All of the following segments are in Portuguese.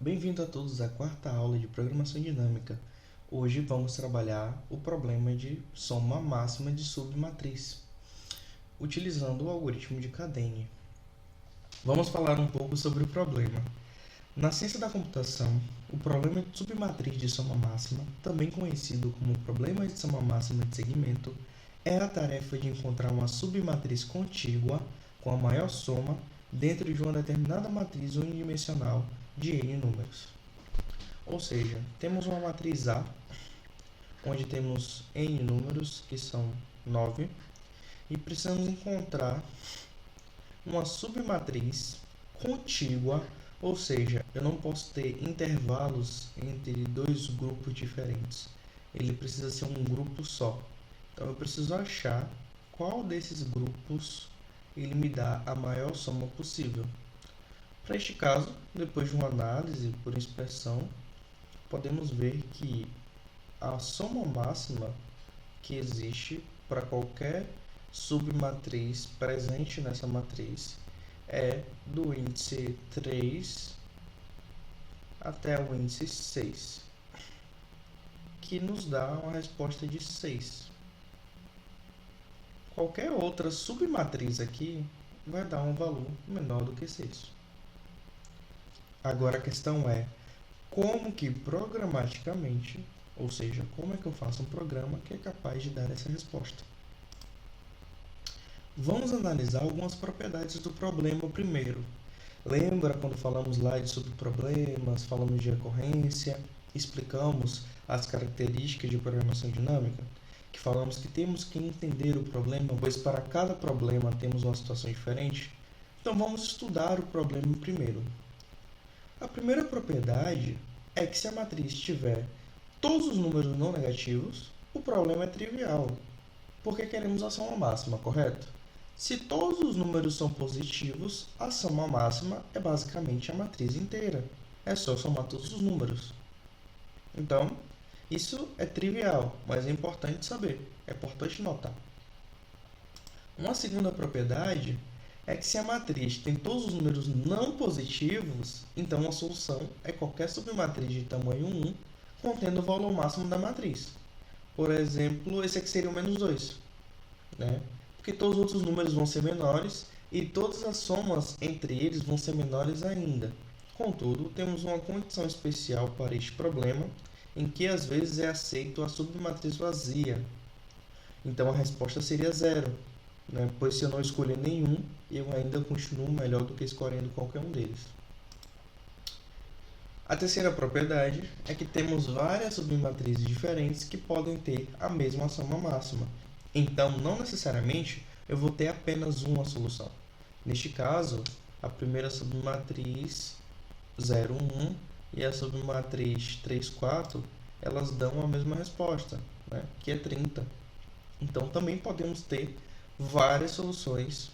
Bem-vindo a todos à quarta aula de Programação Dinâmica. Hoje vamos trabalhar o problema de soma máxima de submatriz, utilizando o algoritmo de Cadeni. Vamos falar um pouco sobre o problema. Na ciência da computação, o problema de submatriz de soma máxima, também conhecido como problema de soma máxima de segmento, é a tarefa de encontrar uma submatriz contígua com a maior soma dentro de uma determinada matriz unidimensional de n números. Ou seja, temos uma matriz A, onde temos n números, que são 9, e precisamos encontrar uma submatriz contígua, ou seja, eu não posso ter intervalos entre dois grupos diferentes. Ele precisa ser um grupo só. Então eu preciso achar qual desses grupos ele me dá a maior soma possível. Para este caso, depois de uma análise por inspeção, podemos ver que a soma máxima que existe para qualquer submatriz presente nessa matriz é do índice 3 até o índice 6, que nos dá uma resposta de 6. Qualquer outra submatriz aqui vai dar um valor menor do que 6. Agora a questão é como que programaticamente, ou seja, como é que eu faço um programa que é capaz de dar essa resposta. Vamos analisar algumas propriedades do problema primeiro. Lembra quando falamos lá de subproblemas, falamos de recorrência, explicamos as características de programação dinâmica? Que falamos que temos que entender o problema, pois para cada problema temos uma situação diferente? Então vamos estudar o problema primeiro. A primeira propriedade é que se a matriz tiver todos os números não negativos, o problema é trivial, porque queremos a soma máxima, correto? Se todos os números são positivos, a soma máxima é basicamente a matriz inteira. É só somar todos os números. Então, isso é trivial, mas é importante saber, é importante notar. Uma segunda propriedade é que se a matriz tem todos os números não positivos, então a solução é qualquer submatriz de tamanho 1 contendo o valor máximo da matriz. Por exemplo, esse aqui seria o menos 2, né? Porque todos os outros números vão ser menores e todas as somas entre eles vão ser menores ainda. Contudo, temos uma condição especial para este problema, em que às vezes é aceito a submatriz vazia. Então a resposta seria 0. Né? Pois se eu não escolher nenhum, eu ainda continuo melhor do que escolhendo qualquer um deles. A terceira propriedade é que temos várias submatrizes diferentes que podem ter a mesma soma máxima. Então, não necessariamente eu vou ter apenas uma solução. Neste caso, a primeira submatriz 0, 1 e a submatriz 3, 4, elas dão a mesma resposta, né? Que é 30. Então, também podemos ter várias soluções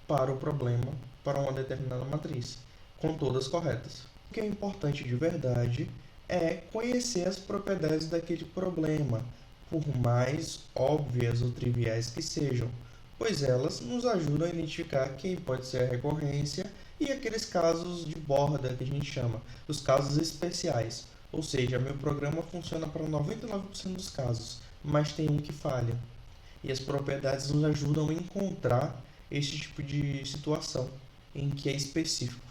para o problema, para uma determinada matriz, com todas corretas. O que é importante de verdade é conhecer as propriedades daquele problema, por mais óbvias ou triviais que sejam, pois elas nos ajudam a identificar quem pode ser a recorrência e aqueles casos de borda que a gente chama, os casos especiais. Ou seja, meu programa funciona para 99% dos casos, mas tem um que falha. E as propriedades nos ajudam a encontrar este tipo de situação em que é específico.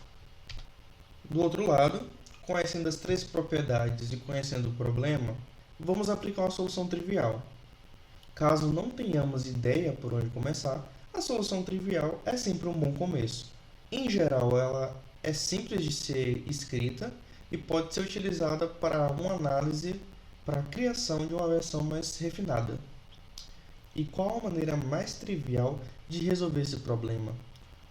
Do outro lado, conhecendo as três propriedades e conhecendo o problema, vamos aplicar uma solução trivial. Caso não tenhamos ideia por onde começar, a solução trivial é sempre um bom começo. Em geral, ela é simples de ser escrita e pode ser utilizada para uma análise, para a criação de uma versão mais refinada. E qual a maneira mais trivial de resolver esse problema?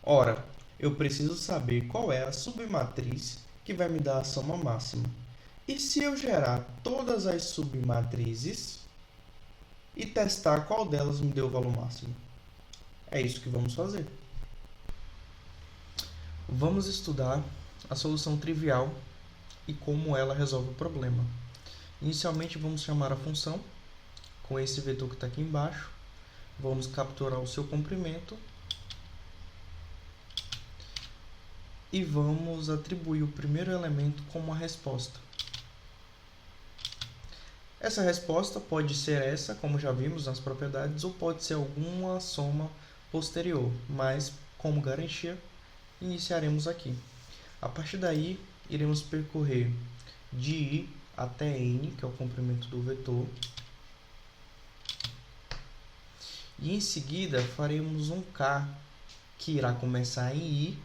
Ora, eu preciso saber qual é a submatriz que vai me dar a soma máxima. E se eu gerar todas as submatrizes e testar qual delas me deu o valor máximo? É isso que vamos fazer. Vamos estudar a solução trivial e como ela resolve o problema. Inicialmente vamos chamar a função com esse vetor que está aqui embaixo. Vamos capturar o seu comprimento e vamos atribuir o primeiro elemento como a resposta. Essa resposta pode ser essa, como já vimos nas propriedades, ou pode ser alguma soma posterior, mas, como garantia, iniciaremos aqui. A partir daí, iremos percorrer de i até n, que é o comprimento do vetor, e em seguida faremos um k, que irá começar em i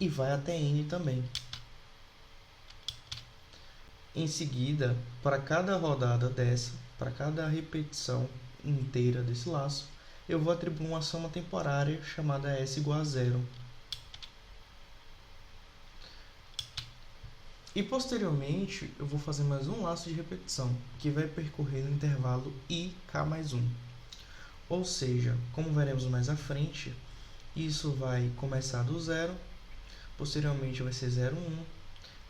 e vai até n também. Em seguida, para cada rodada dessa, para cada repetição inteira desse laço, eu vou atribuir uma soma temporária chamada s igual a zero. E posteriormente, eu vou fazer mais um laço de repetição, que vai percorrer no intervalo i k mais 1. Ou seja, como veremos mais à frente, isso vai começar do zero, posteriormente vai ser 0, 1,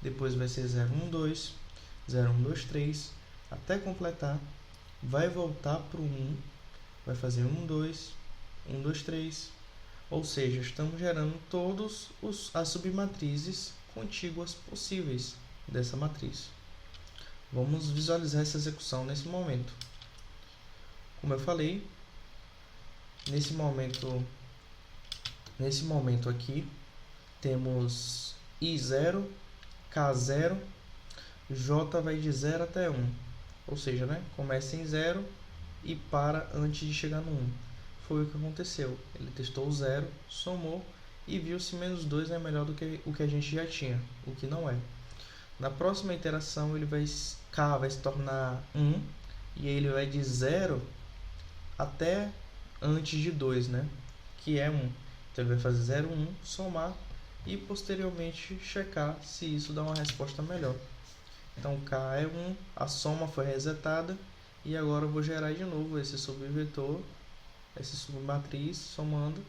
depois vai ser 0, 1, 2, 0, 1, 2, 3, até completar, vai voltar para o 1, vai fazer 1, 2, 1, 2, 3, ou seja, estamos gerando todas as submatrizes contíguas possíveis dessa matriz. Vamos visualizar essa execução nesse momento. Como eu falei, nesse momento aqui, temos I0, K0, J vai de 0 até 1. Ou seja, começa em 0 e para antes de chegar no 1. Foi o que aconteceu. Ele testou o 0, somou e viu se menos 2 é melhor do que o que a gente já tinha, o que não é. Na próxima iteração, K vai se tornar 1 e ele vai de 0 até antes de 2, que é 1. Então, ele vai fazer 0, 1, somar e posteriormente checar se isso dá uma resposta melhor. Então, K é 1, a soma foi resetada e agora eu vou gerar de novo esse subvetor, essa submatriz, somando,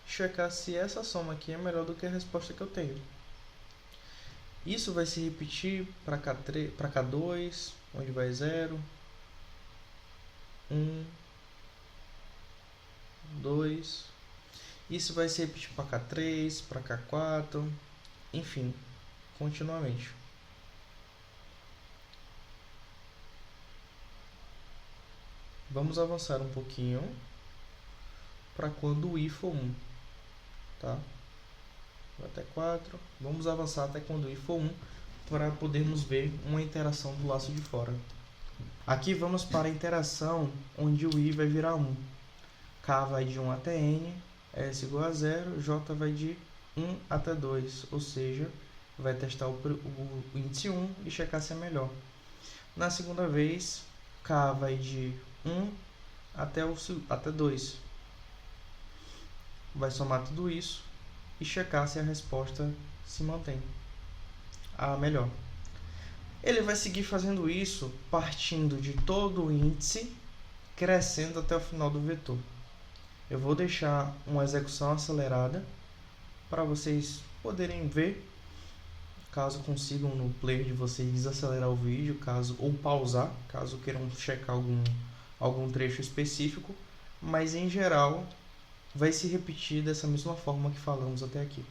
checar se essa soma aqui é melhor do que a resposta que eu tenho. Isso vai se repetir para K2, onde vai 0, 1, 2. Isso vai se repetir para K3, para K4, enfim, continuamente. Vamos avançar um pouquinho para quando o i for 1, tá? Até 4. Vamos avançar até quando o i for 1 para podermos ver uma interação do laço de fora. Aqui vamos para a interação onde o i vai virar 1. K vai de 1 até n, S igual a 0, J vai de 1 até 2, ou seja, vai testar o índice 1 e checar se é melhor. Na segunda vez, K vai de 1 até 2. Vai somar tudo isso e checar se a resposta se mantém. A melhor. Ele vai seguir fazendo isso partindo de todo o índice, crescendo até o final do vetor. Eu vou deixar uma execução acelerada para vocês poderem ver, caso consigam no player de vocês desacelerar o vídeo, ou pausar, caso queiram checar algum trecho específico, mas em geral vai se repetir dessa mesma forma que falamos até aqui.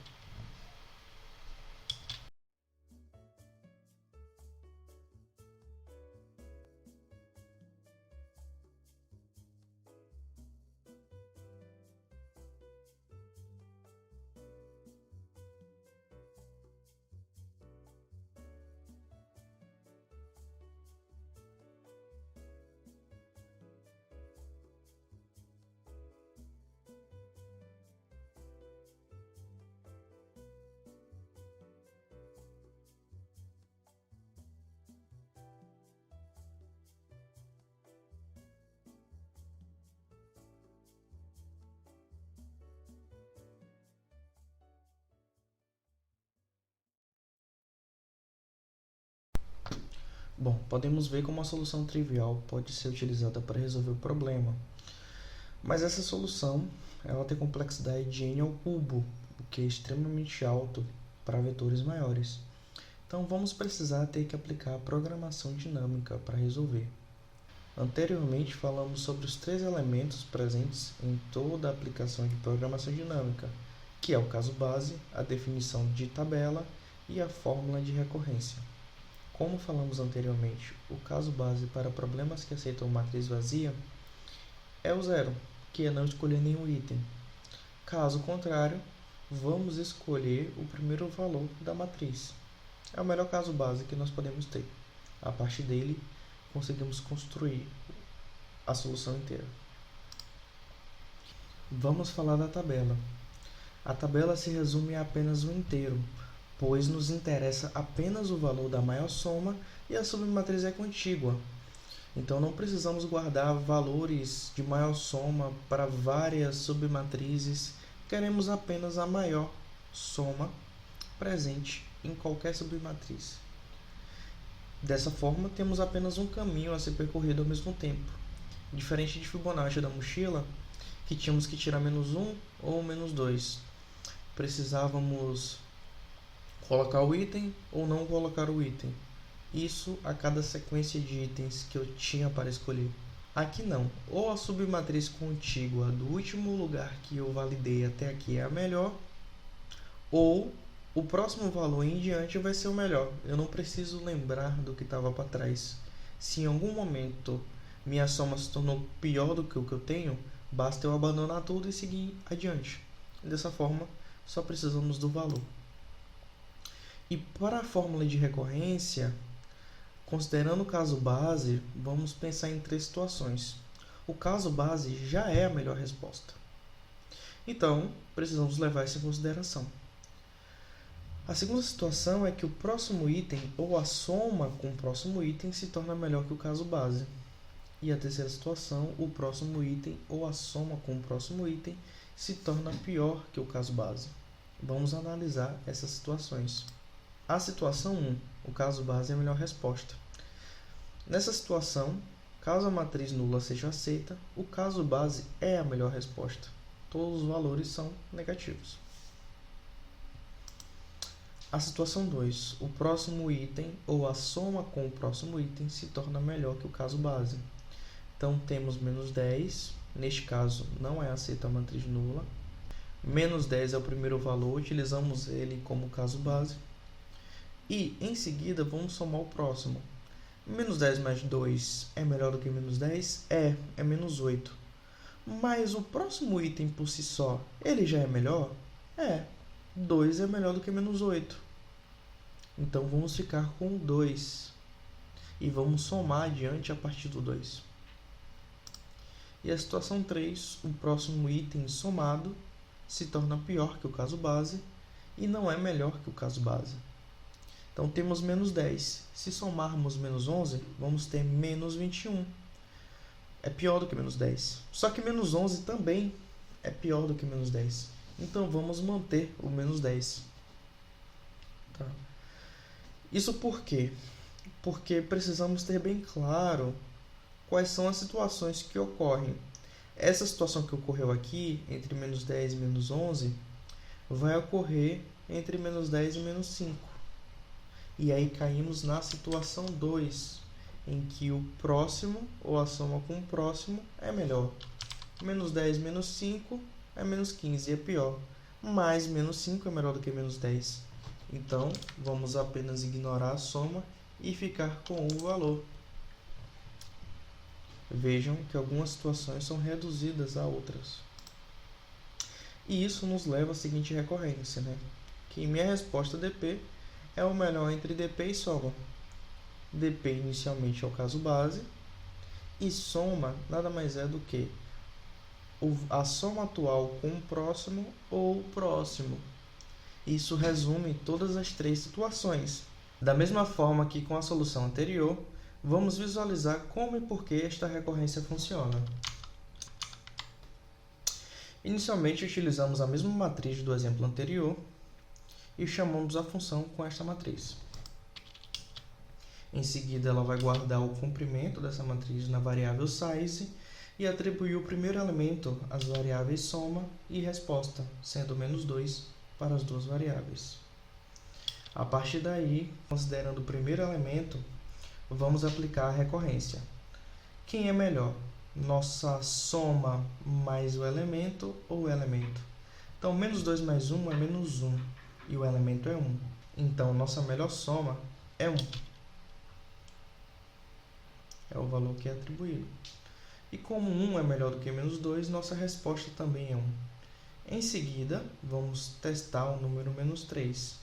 Bom, podemos ver como a solução trivial pode ser utilizada para resolver o problema. Mas essa solução ela tem complexidade de n ao cubo, o que é extremamente alto para vetores maiores. Então vamos precisar ter que aplicar a programação dinâmica para resolver. Anteriormente falamos sobre os três elementos presentes em toda a aplicação de programação dinâmica, que é o caso base, a definição de tabela e a fórmula de recorrência. Como falamos anteriormente, o caso base para problemas que aceitam matriz vazia é o zero, que é não escolher nenhum item. Caso contrário, vamos escolher o primeiro valor da matriz. É o melhor caso base que nós podemos ter. A partir dele, conseguimos construir a solução inteira. Vamos falar da tabela. A tabela se resume a apenas um inteiro, pois nos interessa apenas o valor da maior soma e a submatriz é contígua. Então não precisamos guardar valores de maior soma para várias submatrizes, queremos apenas a maior soma presente em qualquer submatriz. Dessa forma, temos apenas um caminho a ser percorrido ao mesmo tempo. Diferente de Fibonacci da mochila, que tínhamos que tirar -1 ou -2. Precisávamos colocar o item ou não colocar o item. Isso a cada sequência de itens que eu tinha para escolher. Aqui não. Ou a submatriz contígua do último lugar que eu validei até aqui é a melhor, ou o próximo valor em diante vai ser o melhor. Eu não preciso lembrar do que estava para trás. Se em algum momento minha soma se tornou pior do que o que eu tenho, basta eu abandonar tudo e seguir adiante. Dessa forma, só precisamos do valor. E para a fórmula de recorrência, considerando o caso base, vamos pensar em 3 situações. O caso base já é a melhor resposta. Então, precisamos levar isso em consideração. A segunda situação é que o próximo item ou a soma com o próximo item se torna melhor que o caso base. E a terceira situação, o próximo item ou a soma com o próximo item se torna pior que o caso base. Vamos analisar essas situações. A situação 1, o caso base é a melhor resposta. Nessa situação, caso a matriz nula seja aceita, o caso base é a melhor resposta. Todos os valores são negativos. A situação 2, o próximo item ou a soma com o próximo item se torna melhor que o caso base. Então temos -10, neste caso não é aceita a matriz nula. -10 é o primeiro valor, utilizamos ele como caso base. E em seguida vamos somar o próximo. -10 mais 2 é melhor do que -10? É -8. Mas o próximo item por si só, ele já é melhor? É, 2 é melhor do que -8. Então vamos ficar com 2. E vamos somar adiante a partir do 2. E a situação 3, o próximo item somado se torna pior que o caso base e não é melhor que o caso base. Então temos -10. Se somarmos -11, vamos ter -21. É pior do que -10. Só que -11 também é pior do que -10. Então vamos manter o -10. Tá? Isso por quê? Porque precisamos ter bem claro quais são as situações que ocorrem. Essa situação que ocorreu aqui, entre -10 e -11, vai ocorrer entre -10 e -5. E aí caímos na situação 2, em que o próximo, ou a soma com o próximo, é melhor. -10 menos 5 é -15, é pior. Mas -5 é melhor do que -10. Então, vamos apenas ignorar a soma e ficar com o valor. Vejam que algumas situações são reduzidas a outras. E isso nos leva à seguinte recorrência, que minha resposta DP é o melhor entre DP e soma. DP inicialmente é o caso base, e soma nada mais é do que a soma atual com o próximo ou o próximo. Isso resume todas as 3 situações. Da mesma forma que com a solução anterior, vamos visualizar como e por que esta recorrência funciona. Inicialmente utilizamos a mesma matriz do exemplo anterior e chamamos a função com esta matriz. Em seguida, ela vai guardar o comprimento dessa matriz na variável size e atribuir o primeiro elemento às variáveis soma e resposta, sendo -2 para as duas variáveis. A partir daí, considerando o primeiro elemento, vamos aplicar a recorrência. Quem é melhor? Nossa soma mais o elemento ou o elemento? Então, menos 2 mais 1 é menos 1, e o elemento é 1. Então, nossa melhor soma é 1. É o valor que é atribuído. E como 1 é melhor do que menos 2, nossa resposta também é 1. Em seguida, vamos testar o número menos 3.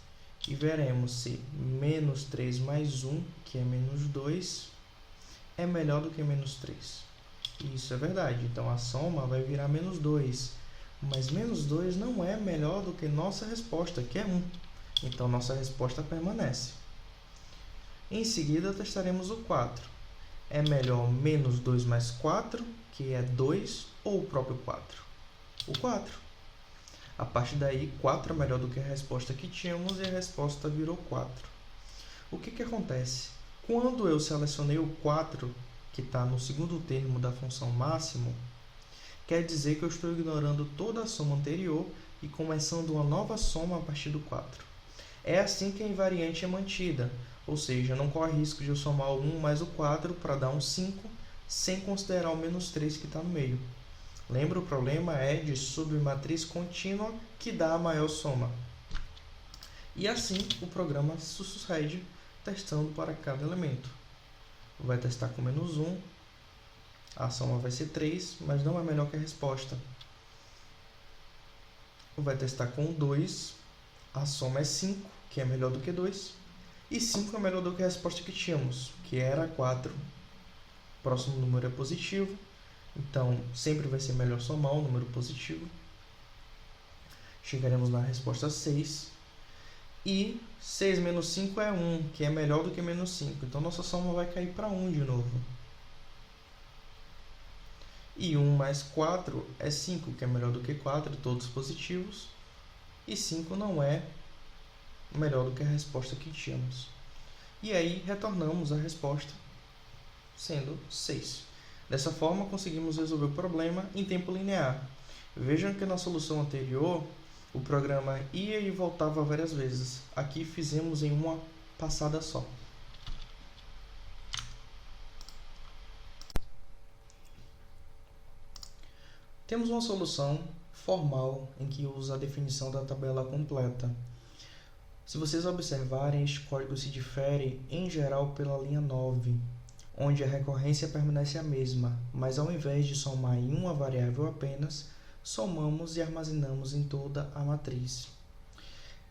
E veremos se menos 3 mais 1, que é menos 2, é melhor do que menos 3. E isso é verdade. Então, a soma vai virar menos 2. Mas menos 2 não é melhor do que nossa resposta, que é 1. Então, nossa resposta permanece. Em seguida, testaremos o 4. É melhor menos 2 mais 4, que é 2, ou o próprio 4? O 4. A partir daí, 4 é melhor do que a resposta que tínhamos e a resposta virou 4. O que acontece? Quando eu selecionei o 4, que está no segundo termo da função máximo, quer dizer que eu estou ignorando toda a soma anterior e começando uma nova soma a partir do 4. É assim que a invariante é mantida, ou seja, não corre risco de eu somar o 1 mais o 4 para dar um 5, sem considerar o menos 3 que está no meio. Lembra, o problema é de submatriz contínua que dá a maior soma. E assim o programa sucede testando para cada elemento. Vai testar com menos 1, a soma vai ser 3, mas não é melhor que a resposta. Vai testar com 2, a soma é 5, que é melhor do que 2. E 5 é melhor do que a resposta que tínhamos, que era 4. O próximo número é positivo, então sempre vai ser melhor somar o número positivo. Chegaremos na resposta 6. E 6 menos 5 é 1, que é melhor do que menos 5. Então, nossa soma vai cair para 1 de novo. E 1 mais 4 é 5, que é melhor do que 4, todos positivos. E 5 não é melhor do que a resposta que tínhamos. E aí, retornamos a resposta, sendo 6. Dessa forma, conseguimos resolver o problema em tempo linear. Vejam que na solução anterior, o programa ia e voltava várias vezes. Aqui fizemos em uma passada só. Temos uma solução formal em que usa a definição da tabela completa. Se vocês observarem, este código se difere, em geral, pela linha 9, onde a recorrência permanece a mesma, mas ao invés de somar em uma variável apenas, somamos e armazenamos em toda a matriz.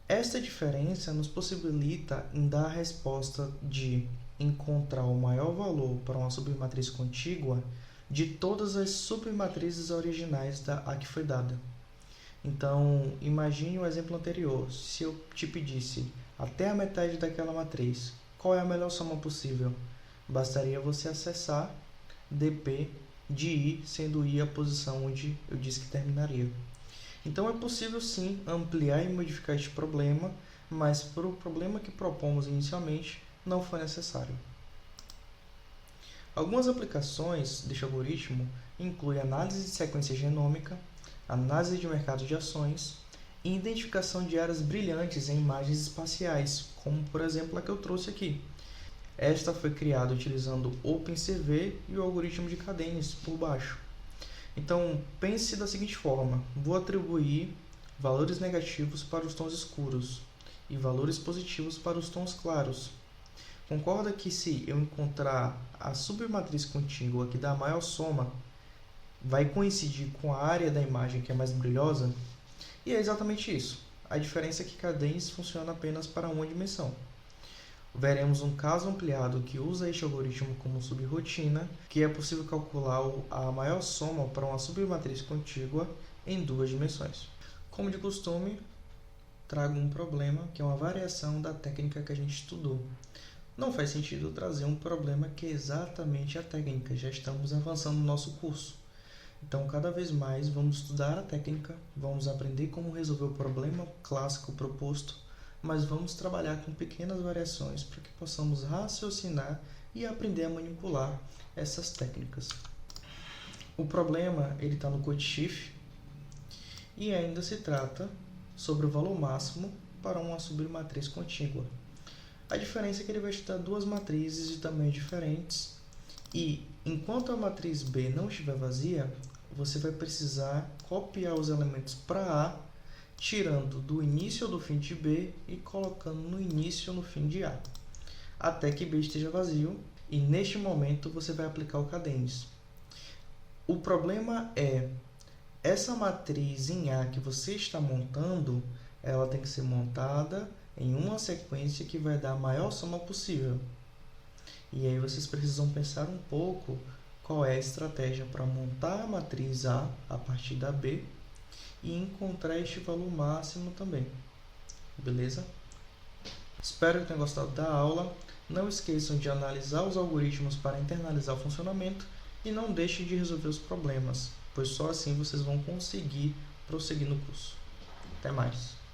Esta diferença nos possibilita em dar a resposta de encontrar o maior valor para uma submatriz contígua de todas as submatrizes originais a que foi dada. Então, imagine o exemplo anterior. Se eu te pedisse até a metade daquela matriz, qual é a melhor soma possível? Bastaria você acessar dp de i, sendo i a posição onde eu disse que terminaria. Então, é possível sim ampliar e modificar este problema, mas para o problema que propomos inicialmente, não foi necessário. Algumas aplicações deste algoritmo incluem análise de sequência genômica, análise de mercado de ações e identificação de áreas brilhantes em imagens espaciais, como por exemplo a que eu trouxe aqui. Esta foi criada utilizando o OpenCV e o algoritmo de Cadence por baixo. Então, pense da seguinte forma: vou atribuir valores negativos para os tons escuros e valores positivos para os tons claros. Concorda que se eu encontrar a submatriz contígua que dá a maior soma, vai coincidir com a área da imagem que é mais brilhosa? E é exatamente isso. A diferença é que Cadence funciona apenas para uma dimensão. Veremos um caso ampliado que usa este algoritmo como subrotina, que é possível calcular a maior soma para uma submatriz contígua em 2 dimensões. Como de costume, trago um problema que é uma variação da técnica que a gente estudou. Não faz sentido trazer um problema que é exatamente a técnica, já estamos avançando no nosso curso. Então, cada vez mais, vamos estudar a técnica, vamos aprender como resolver o problema clássico proposto, mas vamos trabalhar com pequenas variações para que possamos raciocinar e aprender a manipular essas técnicas. O problema está no code Schiff e ainda se trata sobre o valor máximo para uma submatriz contígua. A diferença é que ele vai te dar 2 matrizes de tamanhos diferentes e, enquanto a matriz B não estiver vazia, você vai precisar copiar os elementos para A tirando do início ou do fim de B e colocando no início ou no fim de A, até que B esteja vazio, e neste momento você vai aplicar o cadênio. O problema é, essa matriz em A que você está montando, ela tem que ser montada em uma sequência que vai dar a maior soma possível. E aí vocês precisam pensar um pouco qual é a estratégia para montar a matriz A partir da B e encontrar este valor máximo também. Beleza? Espero que tenham gostado da aula. Não esqueçam de analisar os algoritmos para internalizar o funcionamento e não deixem de resolver os problemas, pois só assim vocês vão conseguir prosseguir no curso. Até mais!